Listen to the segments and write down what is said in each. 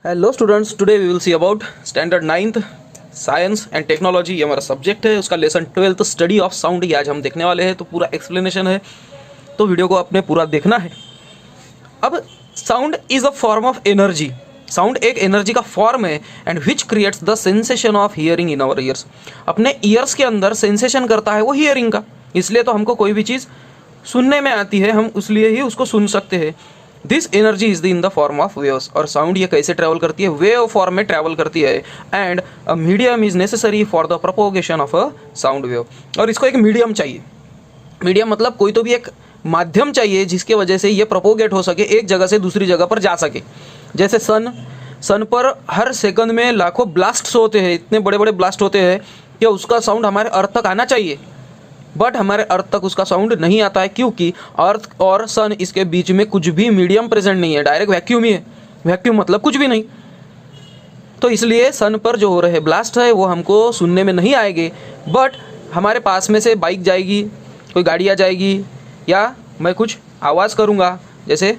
Hello students, today we will see about standard 9th science and technology. ये हमारा subject है, उसका lesson 12th study of sound ये आज हम देखने वाले हैं। तो पूरा एक्सप्लेनेशन है, तो वीडियो को अपने पूरा देखना है। अब sound is a form of energy. Sound एक एनर्जी का फॉर्म है and which creates the sensation of hearing in our ears. अपने ईयर्स के अंदर सेंसेशन करता है वो हियरिंग का, इसलिए तो हमको कोई भी चीज़ सुनने में आती है, हम उसलिए ही उसको सुन सकते हैं। This energy is in the form of waves. और साउंड ये कैसे ट्रैवल करती है? वेव फॉर्म में ट्रैवल करती है and a medium is necessary for the propagation of a sound wave. और इसको एक मीडियम चाहिए। मीडियम मतलब कोई तो भी एक माध्यम चाहिए जिसके वजह से ये प्रोपोगेट हो सके, एक जगह से दूसरी जगह पर जा सके। जैसे सन पर हर सेकंड में लाखों ब्लास्ट्स होते हैं, इतने बड़े बड़े ब्लास्ट होते हैं कि उसका साउंड हमारे अर्थ तक आना चाहिए, बट हमारे अर्थ तक उसका साउंड नहीं आता है, क्योंकि अर्थ और सन इसके बीच में कुछ भी मीडियम प्रेजेंट नहीं है, डायरेक्ट वैक्यूम ही है। वैक्यूम मतलब कुछ भी नहीं। तो इसलिए सन पर जो हो रहे ब्लास्ट है वो हमको सुनने में नहीं आएंगे, बट हमारे पास में से बाइक जाएगी, कोई गाड़ी आ जाएगी, या मैं कुछ आवाज़ करूँगा जैसे,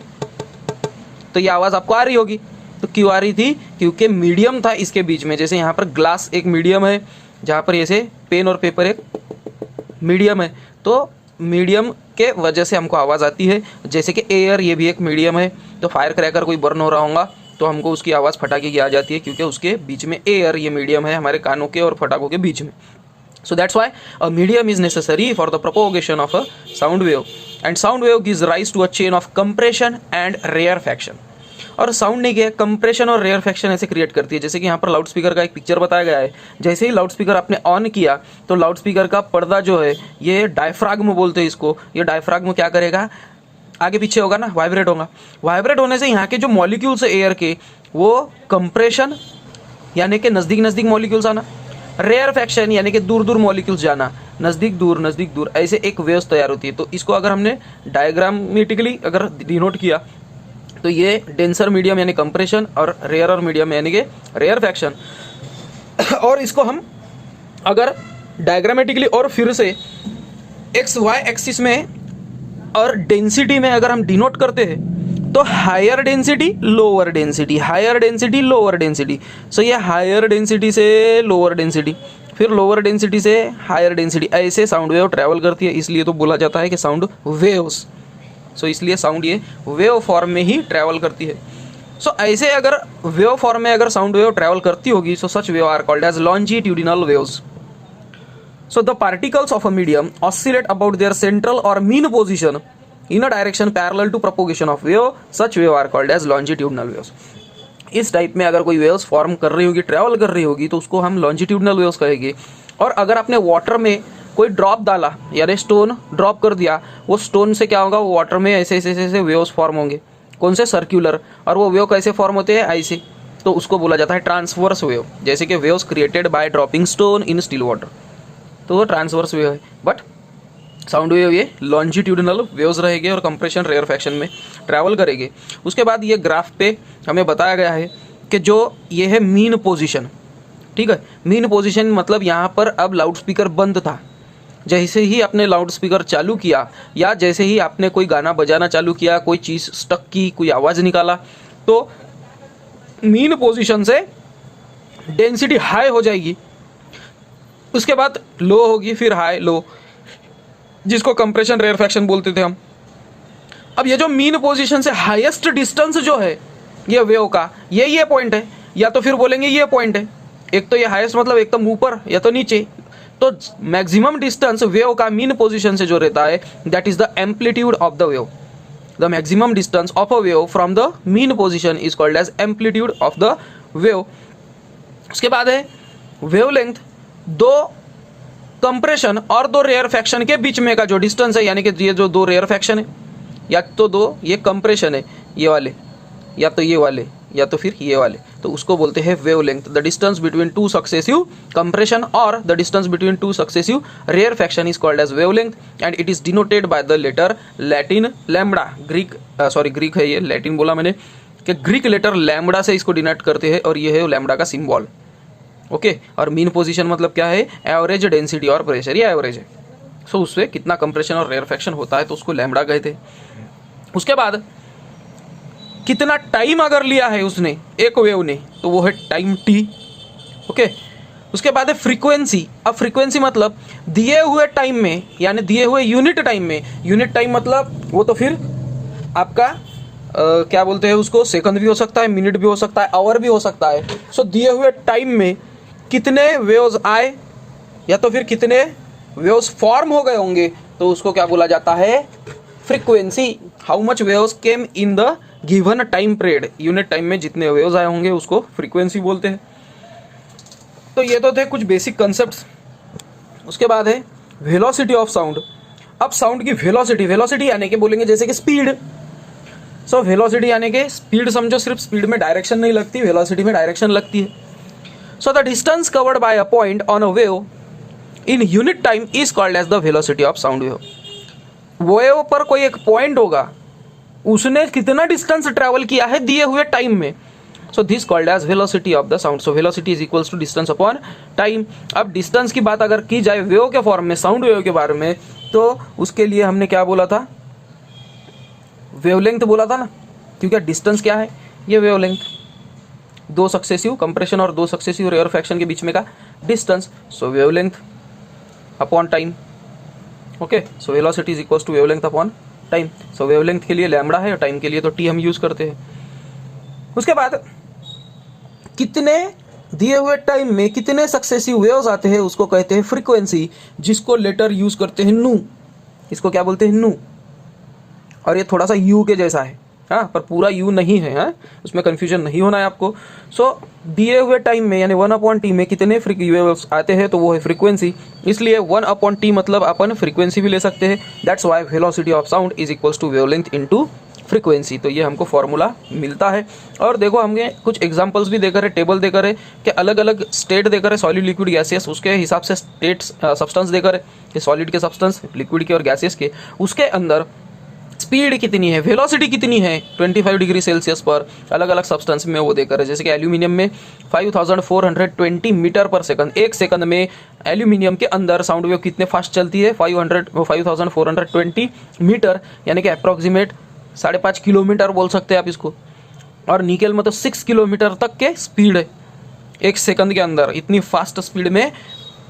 तो ये आवाज़ आपको आ रही होगी। तो क्यों आ रही थी? क्योंकि मीडियम था इसके बीच में। जैसे यहाँ पर ग्लास एक मीडियम है, जहाँ पर जैसे पेन और पेपर एक मीडियम है, तो मीडियम के वजह से हमको आवाज़ आती है। जैसे कि एयर, ये भी एक मीडियम है। तो फायर क्रैकर कोई बर्न हो रहा होगा तो हमको उसकी आवाज़ फटाके की आ जाती है, क्योंकि उसके बीच में एयर, ये मीडियम है हमारे कानों के और फटाकों के बीच में। So that's why a medium is necessary for the propagation of a sound wave, and sound wave gives rise to a chain of compression and rarefaction. और साउंड ने क्या कंप्रेशन और रेयरफैक्शन ऐसे क्रिएट करती है। जैसे कि यहाँ पर लाउड स्पीकर का एक पिक्चर बताया गया है। जैसे ही लाउड स्पीकर आपने ऑन किया तो लाउड स्पीकर का पर्दा जो है, ये डायफ्राग्म बोलते हैं इसको, ये डायफ्राग्म क्या करेगा, आगे पीछे होगा ना, वाइब्रेट होगा। वाइब्रेट होने से यहाँ के जो मॉलिक्यूल्स है एयर के, वो कंप्रेशन यानी कि नज़दीक नज़दीक मॉलिक्यूल्स आना, रेयरफैक्शन यानी कि दूर दूर मॉलिक्यूल्स जाना, नज़दीक दूर, ऐसे एक वेव्स तैयार होती है। तो इसको अगर हमने डायग्रामेटिकली अगर डिनोट किया तो ये डेंसर मीडियम यानी कंप्रेशन और रेयरर मीडियम यानी कि रेयरफैक्शन। और इसको हम अगर डायग्रामेटिकली और फिर से एक्स वाई एक्सिस में और डेंसिटी में अगर हम डिनोट करते हैं तो higher density lower density, higher density lower density. So ये हायर डेंसिटी से लोअर डेंसिटी, फिर लोअर डेंसिटी से हायर डेंसिटी, ऐसे साउंड वेव ट्रैवल करती है। इसलिए तो बोला जाता है कि साउंड वेव्स। सो इसलिए साउंड ये वेव फॉर्म में ही ट्रैवल करती है। सो ऐसे अगर वेव फॉर्म में अगर साउंड वेव ट्रैवल करती होगी, so such wave are called as longitudinal waves. So the particles of a medium oscillate about their central or mean position in a direction parallel to propagation of wave. Such wave are called as longitudinal waves. इस type में अगर कोई waves form कर रही होगी, travel कर रही होगी, तो उसको हम लॉन्जिट्यूडिनल वेव्स कहेंगे। और अगर आपने वाटर में कोई ड्रॉप डाला, यानी स्टोन ड्रॉप कर दिया, वो स्टोन से क्या होगा, वो वाटर में ऐसे ऐसे ऐसे वेव्स फॉर्म होंगे। कौन से? सर्क्यूलर। और वो वेव कैसे फॉर्म होते हैं? ऐसे। तो उसको बोला जाता है ट्रांसवर्स वेव। जैसे कि waves created by dropping stone in still water, तो वो ट्रांसवर्स वेव है। बट साउंड वेव ये लॉन्जिट्यूडिनल वेव्स रहेंगे और कंप्रेशन रेयरफैक्शन में ट्रैवल करेंगे। उसके बाद ये ग्राफ पे हमें बताया गया है कि जो ये है मीन पोजीशन, ठीक है। मीन पोजीशन मतलब यहाँ पर अब लाउड स्पीकर बंद था, जैसे ही आपने लाउड स्पीकर चालू किया या जैसे ही आपने कोई गाना बजाना चालू किया, कोई चीज़ स्टक की, कोई आवाज़ निकाला, तो मीन पोजीशन से डेंसिटी हाई हो जाएगी, उसके बाद लो होगी, फिर हाई लो, जिसको कंप्रेशन रेयरफैक्शन बोलते थे हम। अब ये जो मीन पोजीशन से हाईएस्ट डिस्टेंस जो है ये वेव का, ये पॉइंट है, या तो फिर बोलेंगे ये पॉइंट है। एक तो ये हाईएस्ट मतलब एक तो ऊपर या तो नीचे। तो मैक्सिमम डिस्टेंस वेव का मीन पोजीशन से जो रहता है, that is the amplitude of the wave. The maximum distance of a wave from the mean position is called as amplitude of the wave. उसके बाद है वेवलेंथ। दो कंप्रेशन और दो रेयरफैक्शन के बीच में का जो डिस्टेंस है, यानी कि ये जो दो रेयरफैक्शन है, या तो दो ये कंप्रेशन है ये वाले, या तो ये वाले, या तो फिर ये वाले, तो उसको बोलते हैं wavelength. The distance between two successive compression और the distance between two successive rarefaction is called as wavelength and it is denoted by the letter Latin lambda. Greek है ये, लैटिन बोला मैंने, कि ग्रीक लेटर लैम्बडा से इसको denote करते हैं, और ये है लैम्बडा का सिंबल। ओके। और मीन पोजीशन मतलब क्या है? एवरेज डेंसिटी और प्रेशर, ये एवरेज है। सो उससे कितना कंप्रेशन और रेयरफैक्शन होता है, तो उसको लैम्बडा कहते हैं। उसके बाद कितना टाइम अगर लिया है उसने एक वेव ने, तो वो है टाइम टी। ओके, उसके बाद है फ्रीक्वेंसी। अब फ्रीक्वेंसी मतलब दिए हुए टाइम में, यानी दिए हुए यूनिट टाइम में, यूनिट टाइम मतलब वो तो फिर आपका क्या बोलते हैं उसको, सेकंड भी हो सकता है, मिनट भी हो सकता है, आवर भी हो सकता है। सो दिए हुए टाइम में कितने वेव्स आए या तो फिर कितने वेव्स फॉर्म हो गए होंगे, तो उसको क्या बोला जाता है, frequency. How much waves came in the given time period, unit time में जितने वेव्स आए होंगे उसको फ्रीक्वेंसी बोलते हैं। तो ये तो थे कुछ बेसिक कॉन्सेप्ट्स। उसके बाद है वेलोसिटी ऑफ साउंड। अब साउंड की वेलोसिटी, वेलोसिटी यानी कि बोलेंगे जैसे कि स्पीड। सो वेलोसिटी यानी कि स्पीड, समझो सिर्फ स्पीड में डायरेक्शन नहीं लगती, वेलोसिटी में डायरेक्शन लगती है। So the distance covered by a point on a wave in unit time is called as the velocity of sound wave. Wave पर कोई एक पॉइंट होगा, उसने कितना डिस्टेंस ट्रैवल किया है दिए हुए टाइम में, so this called as velocity of the sound. So velocity is equals to distance upon time. अब डिस्टेंस की बात अगर की जाए वेव के फॉर्म में, साउंड वेव के बारे में, तो उसके लिए हमने क्या बोला था, वेवलेंथ बोला था ना, क्योंकि डिस्टेंस क्या है, ये वेवलेंथ, दो सक्सेसिव कंप्रेशन और दो सक्सेसिव रेयरफैक्शन के बीच में का distance. So wavelength upon time. Okay, so velocity is equals to wavelength upon time. So wavelength के लिए लैम्बडा है और टाइम के लिए तो टी हम यूज करते हैं। उसके बाद कितने दिए हुए टाइम में कितने सक्सेसिव वेव्स आते हैं उसको कहते हैं फ्रीक्वेंसी, जिसको लेटर यूज करते हैं नू। इसको क्या बोलते हैं, नू। और ये थोड़ा सा यू के जैसा है, हाँ, पर पूरा यू नहीं है, हाँ, उसमें कंफ्यूजन नहीं होना है आपको। सो दिए हुए टाइम में यानी 1/t में कितने वेव्स आते हैं, तो वो है फ्रीक्वेंसी। इसलिए 1/t मतलब अपन फ्रीक्वेंसी भी ले सकते हैं। That's why velocity of sound is equals to wavelength into frequency. तो ये हमको फॉर्मूला मिलता है। और देखो हमें कुछ एग्जांपल्स भी देकर है, टेबल देकर है कि अलग अलग स्टेट देकर है, सॉलिड, लिक्विड, गैसियस, उसके हिसाब से स्टेट सब्सटेंस देकर है कि सॉलिड के सब्सटेंस, लिक्विड के और गैसियस के, उसके अंदर स्पीड कितनी है, वेलोसिटी कितनी है 25 डिग्री सेल्सियस पर, अलग अलग सब्सटेंस में वो देकर है। जैसे कि एल्यूमिनियम में 5420 मीटर पर सेकंड, एक सेकंड में एल्यूमिनियम के अंदर साउंड वेव कितने फास्ट चलती है, 5420 मीटर, यानी कि अप्रॉक्सीमेट 5.5 किलोमीटर बोल सकते हैं आप इसको। और निकेल में तो 6 किलोमीटर तक के स्पीड है, एक सेकंड के अंदर इतनी फास्ट स्पीड में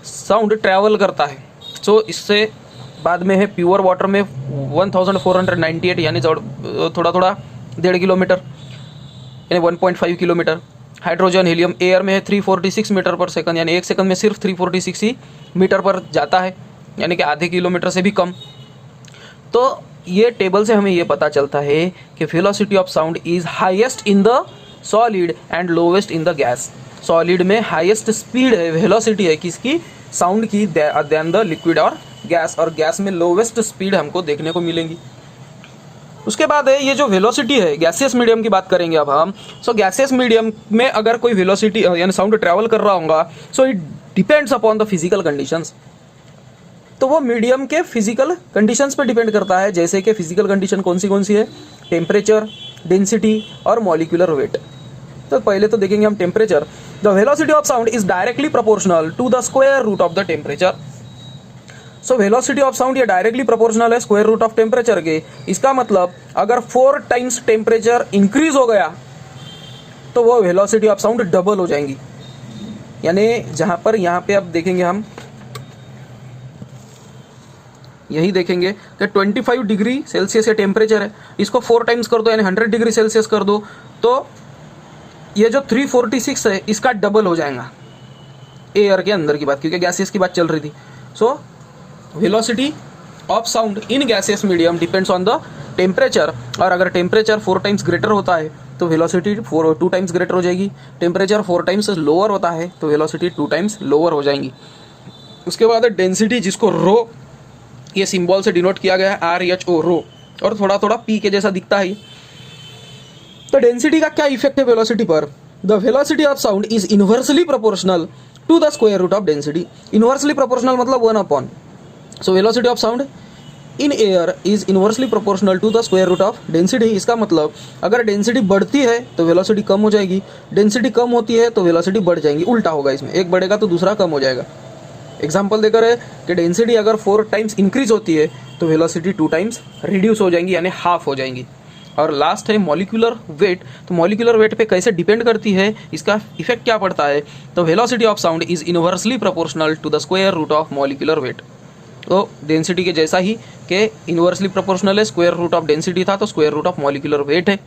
साउंड ट्रैवल करता है। सो इससे बाद में है प्योर वाटर में 1498, यानी थोड़ा थोड़ा 1.5 किलोमीटर, यानी 1.5 किलोमीटर। हाइड्रोजन, हीलियम, एयर में है 346 मीटर पर सेकंड, यानी एक सेकंड में सिर्फ 346 ही मीटर पर जाता है, यानी कि आधे किलोमीटर से भी कम। तो ये टेबल से हमें ये पता चलता है कि velocity of sound is highest in the solid and lowest in the gas. Solid में हाईएस्ट स्पीड है, वेलोसिटी है किसकी, साउंड की, देन द लिक्विड और गैस, और गैस में लोवेस्ट स्पीड हमको देखने को मिलेंगी। उसके बाद है ये जो वेलोसिटी है, गैसियस मीडियम की बात करेंगे अब हम। सो गैसियस मीडियम में अगर कोई वेलोसिटी यानी साउंड ट्रैवल कर रहा होगा, so it depends upon the physical conditions. तो वो मीडियम के फिजिकल कंडीशंस पे डिपेंड करता है। जैसे कि फिजिकल कंडीशन कौन सी है, टेम्परेचर, डेंसिटी और मॉलिक्यूलर वेट। तो पहले तो देखेंगे हम temperature. The velocity of sound is directly proportional to the square root of the temperature. So velocity of sound ये डायरेक्टली प्रोपोर्शनल है स्क्वायर रूट ऑफ टेम्परेचर के। इसका मतलब अगर 4 टाइम्स टेम्परेचर इंक्रीज हो गया तो वो वेलोसिटी ऑफ साउंड डबल हो जाएंगी। यानी जहां पर यहाँ पे अब देखेंगे हम, यही देखेंगे कि 25 डिग्री सेल्सियस ये टेम्परेचर है, इसको 4 टाइम्स कर दो यानी 100 डिग्री सेल्सियस कर दो, तो ये जो 346 है इसका डबल हो जाएगा। एयर के अंदर की बात, क्योंकि गैसेस की बात चल रही थी। सो velocity of sound in gaseous medium depends on the temperature, और अगर टेम्परेचर 4 टाइम्स ग्रेटर होता है तो वेलोसिटी 2 टाइम्स ग्रेटर हो जाएगी। टेम्परेचर 4 टाइम्स लोअर होता है तो वेलोसिटी 2 टाइम्स लोअर हो जाएंगी। उसके बाद डेंसिटी, जिसको रो ये सिंबल से डिनोट किया गया है, RHO, रो, और थोड़ा थोड़ा पी के जैसा दिखता है। तो डेंसिटी का क्या इफेक्ट है वेलोसिटी पर? The velocity of sound is inversely proportional to the square root of density. Inversely proportional मतलब 1/। So velocity of sound in air is inversely proportional to the square root of density. इसका मतलब अगर density बढ़ती है तो velocity कम हो जाएगी, density कम होती है तो वेलोसिटी बढ़ जाएगी। उल्टा होगा, इसमें एक बढ़ेगा तो दूसरा कम हो जाएगा। एग्जाम्पल देकर है कि डेंसिटी अगर 4 टाइम्स इंक्रीज होती है तो वेलोसिटी 2 टाइम्स रिड्यूस हो जाएंगी, यानी हाफ हो जाएंगी। और लास्ट है मॉलिक्यूलर वेट। तो मॉलिक्यूलर वेट पे कैसे डिपेंड करती है, इसका इफेक्ट क्या पड़ता है। तो velocity of sound is inversely proportional to the square root of molecular weight. तो डेंसिटी के जैसा ही कि इनवर्सली प्रोपोर्शनल है, स्क्वायर रूट ऑफ डेंसिटी था तो square root of molecular weight है।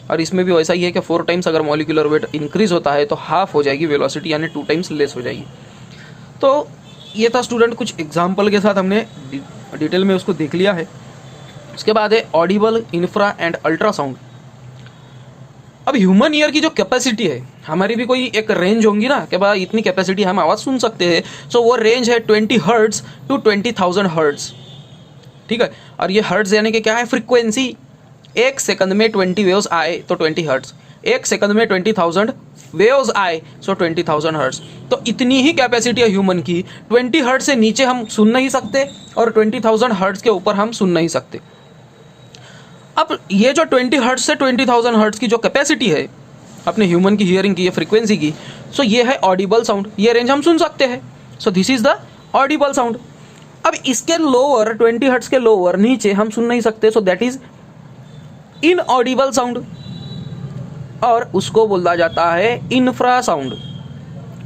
और इसमें भी वैसा ही है कि 4 टाइम्स अगर मॉलिक्यूलर वेट इंक्रीज होता है तो हाफ हो जाएगी वेलोसिटी, यानी 2 टाइम्स लेस हो जाएगी। तो ये था स्टूडेंट, कुछ एग्जाम्पल के साथ हमने डिटेल में उसको देख लिया है। उसके बाद है ऑडिबल, इंफ्रा एंड अल्ट्रासाउंड। अब ह्यूमन ईयर की जो कैपेसिटी है, हमारी भी कोई एक रेंज होंगी ना कि भाई इतनी कैपेसिटी हम आवाज़ सुन सकते हैं। सो वो रेंज है 20 हर्ट्ज टू 20,000 हर्ट्ज, ठीक है। और ये हर्ट्ज यानी कि क्या है, फ्रीक्वेंसी। 1 सेकंड में 20 वेव्स आए तो 20 हर्ट्ज, 1 सेकंड में 20,000 वेव्स आए सो 20,000 हर्ट्ज। तो इतनी ही कैपेसिटी है ह्यूमन की। 20 हर्ट्ज से नीचे हम सुन नहीं सकते और 20,000 हर्ट्ज के ऊपर हम सुन नहीं सकते। अब ये जो 20 हर्ट्ज से 20,000 हर्ट्ज की जो कैपेसिटी है अपने ह्यूमन की हियरिंग की, ये फ्रीक्वेंसी की, सो ये है ऑडिबल साउंड। ये रेंज हम सुन सकते हैं। So this is the Audible sound. अब इसके लोअर 20 हर्ट्ज के लोअर नीचे हम सुन नहीं सकते, so that is inaudible sound और उसको बोला जाता है infra sound.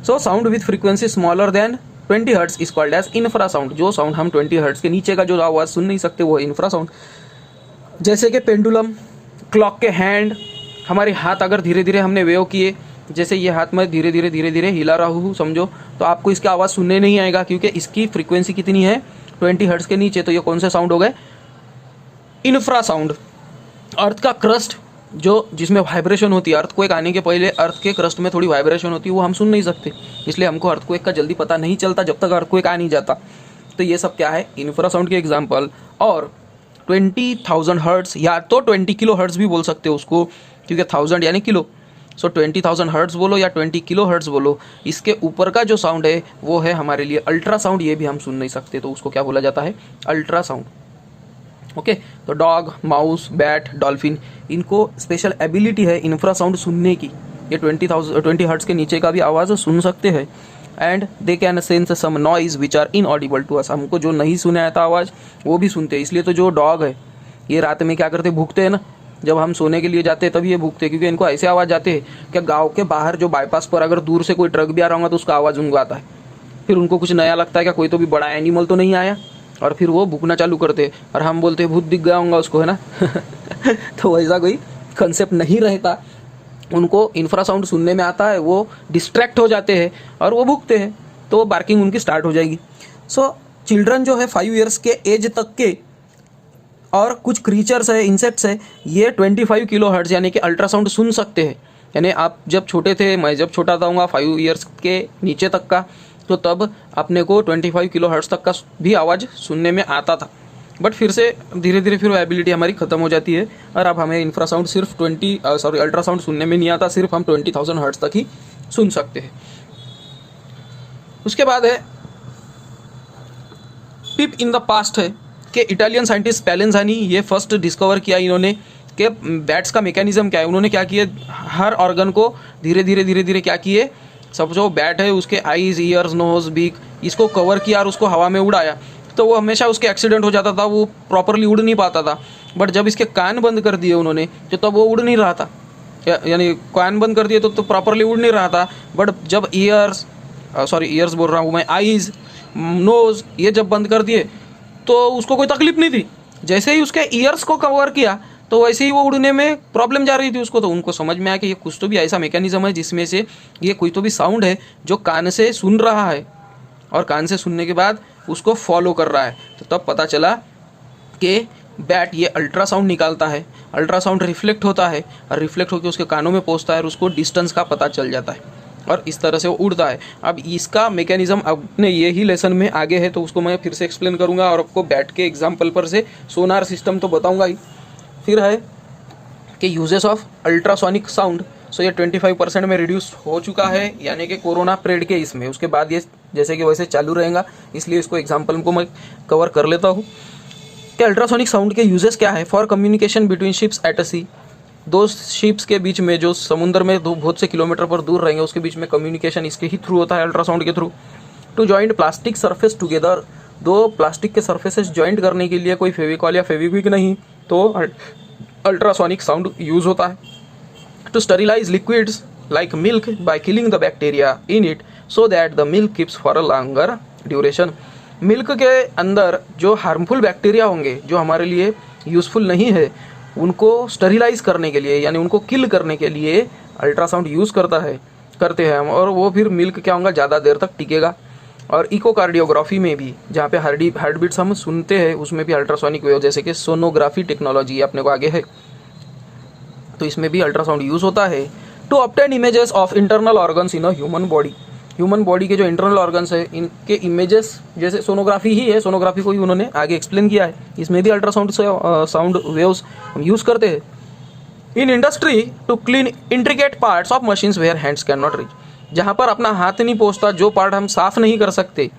So sound with frequency smaller than 20 hertz is called as infra sound. जो साउंड हम 20 हर्ट्ज के नीचे का जो आवाज़ सुन नहीं सकते वो है इंफ्रा साउंड। जैसे कि पेंडुलम, क्लॉक के हैंड, हमारे हाथ अगर धीरे धीरे हमने वेव किए, जैसे ये हाथ में धीरे धीरे हिला रहा हूँ समझो, तो आपको इसकी आवाज़ सुनने नहीं आएगा क्योंकि इसकी फ्रीक्वेंसी कितनी है, 20 हर्ट्ज के नीचे। तो ये कौन से साउंड हो गए, इंफ्रा साउंड। अर्थ का क्रस्ट जो जिसमें वाइब्रेशन होती है, अर्थक्वेक आने के पहले अर्थ के क्रस्ट में थोड़ी वाइब्रेशन होती है, वो हम सुन नहीं सकते, इसलिए हमको अर्थक्वेक का जल्दी पता नहीं चलता जब तक अर्थक्वेक आ नहीं जाता। तो ये सब क्या है, इंफ्रा साउंड के एग्जाम्पल। और 20,000 हर्ट्ज या तो 20 किलो हर्ट्ज भी बोल सकते हो उसको, क्योंकि 1000 यानी किलो। सो 20,000 हर्ट्ज बोलो या 20 किलो हर्ट्ज बोलो, इसके ऊपर का जो साउंड है वो है हमारे लिए अल्ट्रासाउंड। ये भी हम सुन नहीं सकते, तो उसको क्या बोला जाता है, अल्ट्रासाउंड। ओके, तो डॉग, माउस, बैट, डॉल्फिन, इनको स्पेशल एबिलिटी है इंफ्रासाउंड सुनने की। ये 20 हर्ट्ज के नीचे का भी आवाज़ सुन सकते हैं। And they can sense some noise which are inaudible to us. हमको जो नहीं सुने आता आवाज़ वो भी सुनते हैं। इसलिए तो जो डॉग है ये रात में क्या करते, भूखते हैं ना, जब हम सोने के लिए जाते हैं तभी ये भूखते हैं, क्योंकि इनको ऐसे आवाज़ जाते हैं कि गाँव के बाहर जो बाईपास पर अगर दूर से कोई ट्रक भी आ रहा होगा तो उसका आवाज़ उनको आता है। फिर उनको कुछ नया लगता है कि कोई तो भी बड़ा एनिमल तो नहीं आया, और फिर वो भूखना चालू करते, और हम बोलते भूत दिख गया होगा उसको, है ना। तो वैसा कोई कंसेप्ट नहीं रहता। उनको इंफ्रासाउंड सुनने में आता है, वो डिस्ट्रैक्ट हो जाते हैं और वो भूखते हैं, तो वो बार्किंग उनकी स्टार्ट हो जाएगी। सो चिल्ड्रन जो है 5 ईयर्स के एज तक के, और कुछ क्रीचर्स है, इंसेक्ट्स है, ये 25 किलो हर्ट्ज यानी कि अल्ट्रासाउंड सुन सकते हैं। यानी आप जब छोटे थे, मैं जब छोटा था 5 ईयर्स के नीचे तक का, तो तब अपने को 25 किलो हर्ट्ज तक का भी आवाज़ सुनने में आता था। बट फिर से धीरे धीरे फिर वो एबिलिटी हमारी ख़त्म हो जाती है, और अब हमें इंफ्रासाउंड सिर्फ अल्ट्रासाउंड सुनने में नहीं आता, सिर्फ हम 20,000 हर्ट्ज तक ही सुन सकते हैं। उसके बाद है पिप इन द पास्ट है कि इटालियन साइंटिस्ट स्पेलेंजानी, ये फर्स्ट डिस्कवर किया इन्होंने कि बैट्स का मैकेनिज्म क्या है। उन्होंने क्या किया, हर ऑर्गन को धीरे धीरे क्या किए, सब जो बैट है उसके आईज, ईयर्स, नोज, बीक, इसको कवर किया और उसको हवा में उड़ाया। तो वो हमेशा उसके एक्सीडेंट हो जाता था, वो प्रॉपरली उड़ नहीं पाता था। बट जब इसके कान बंद कर दिए उन्होंने, तो तब वो उड़ नहीं रहा था, यानी कान बंद कर दिए तो प्रॉपरली उड़ नहीं रहा था। बट जब ईयर्स बोल रहा हूँ मैं, आईज, नोज, ये जब बंद कर दिए तो उसको कोई तकलीफ नहीं थी। जैसे ही उसके ईयर्स को कवर किया तो वैसे ही वो उड़ने में प्रॉब्लम जा रही थी उसको। तो उनको समझ में आया कि ये कुछ तो भी ऐसा मैकेनिज्म है जिसमें से ये कोई तो भी साउंड है जो कान से सुन रहा है, और कान से सुनने के बाद उसको फॉलो कर रहा है। तो तब पता चला कि बैट ये अल्ट्रासाउंड निकालता है, अल्ट्रासाउंड रिफ्लेक्ट होता है, और रिफ्लेक्ट होकर उसके कानों में पहुंचता है और उसको डिस्टेंस का पता चल जाता है, और इस तरह से वो उड़ता है। अब इसका मैकेनिज्म अपने ये ही लेसन में आगे है, तो उसको मैं फिर से एक्सप्लेन करूँगा, और आपको बैट के एग्जाम्पल पर से सोनार सिस्टम तो बताऊँगा ही। फिर है कि यूजेस ऑफ अल्ट्रासोनिक साउंड। सो ये 25% में रिड्यूस हो चुका है, यानी कि कोरोना पीरियड के इसमें। उसके बाद ये जैसे कि वैसे चालू रहेगा, इसलिए इसको एग्जाम्पल को मैं कवर कर लेता हूँ कि अल्ट्रासोनिक साउंड के यूजेस क्या है। For communication between ships at a sea, दो शिप्स के बीच में जो समुद्र में बहुत से किलोमीटर पर दूर रहेंगे उसके बीच में कम्युनिकेशन इसके ही थ्रू होता है, अल्ट्रासाउंड के थ्रू। To joint plastic surface together, दो प्लास्टिक के सरफेसेस जॉइंट करने के लिए कोई फेविकॉल या फेविक्विक नहीं, तो अल्ट्रासोनिक साउंड यूज़ होता है to sterilise liquids like milk by killing the bacteria in it so that the milk keeps for a longer duration. Milk के अंदर जो हार्मफुल बैक्टीरिया होंगे, जो हमारे लिए यूज़फुल नहीं है, उनको स्टरीलाइज करने के लिए यानी उनको किल करने के लिए अल्ट्रासाउंड यूज़ करते हैं हम, और वो फिर मिल्क क्या होगा, ज़्यादा देर तक टिकेगा। और इकोकार्डियोग्राफी में भी, जहाँ पे हार्ट बीट्स हम सुनते हैं, उसमें भी अल्ट्रासोनिक वेव जैसे कि सोनोग्राफी टेक्नोलॉजी अपने को आगे है, तो इसमें भी अल्ट्रासाउंड यूज़ होता है to obtain images of internal organs in a human body. Human body के जो इंटरनल ऑर्गन्स है, इनके इमेजेस, जैसे सोनोग्राफी ही है, सोनोग्राफी को ही उन्होंने आगे एक्सप्लेन किया है, इसमें भी अल्ट्रासाउंड से साउंड वेव्स हम यूज़ करते हैं। In industry to clean intricate parts of machines where hands can not reach, जहाँ पर अपना हाथ नहीं पहुँचता, जो पार्ट हम साफ नहीं कर सकते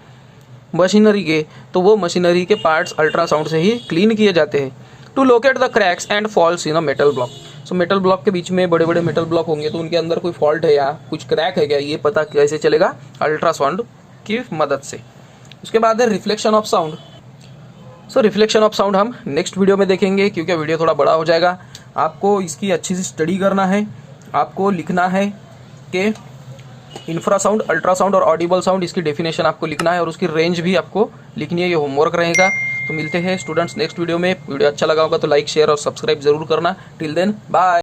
मशीनरी के, तो वो मशीनरी के पार्ट्स अल्ट्रासाउंड से ही क्लीन किए जाते हैं। To locate the cracks and faults in a metal block, so metal block के बीच में बड़े बड़े मेटल ब्लॉक होंगे, तो उनके अंदर कोई फॉल्ट है या कुछ क्रैक है क्या, ये पता कैसे चलेगा, अल्ट्रासाउंड की मदद से। उसके बाद है reflection of sound. So reflection of sound हम नेक्स्ट वीडियो में देखेंगे, क्योंकि वीडियो थोड़ा बड़ा हो जाएगा। आपको इसकी अच्छी सी स्टडी करना है, आपको लिखना है कि इंफ्रासाउंड, अल्ट्रासाउंड और ऑडिबल साउंड, इसकी डेफिनेशन आपको लिखना है और उसकी रेंज भी आपको लिखनी है, ये होमवर्क रहेगा। तो मिलते हैं स्टूडेंट्स नेक्स्ट वीडियो में। वीडियो अच्छा लगा होगा तो लाइक, शेयर और सब्सक्राइब जरूर करना। Till then bye.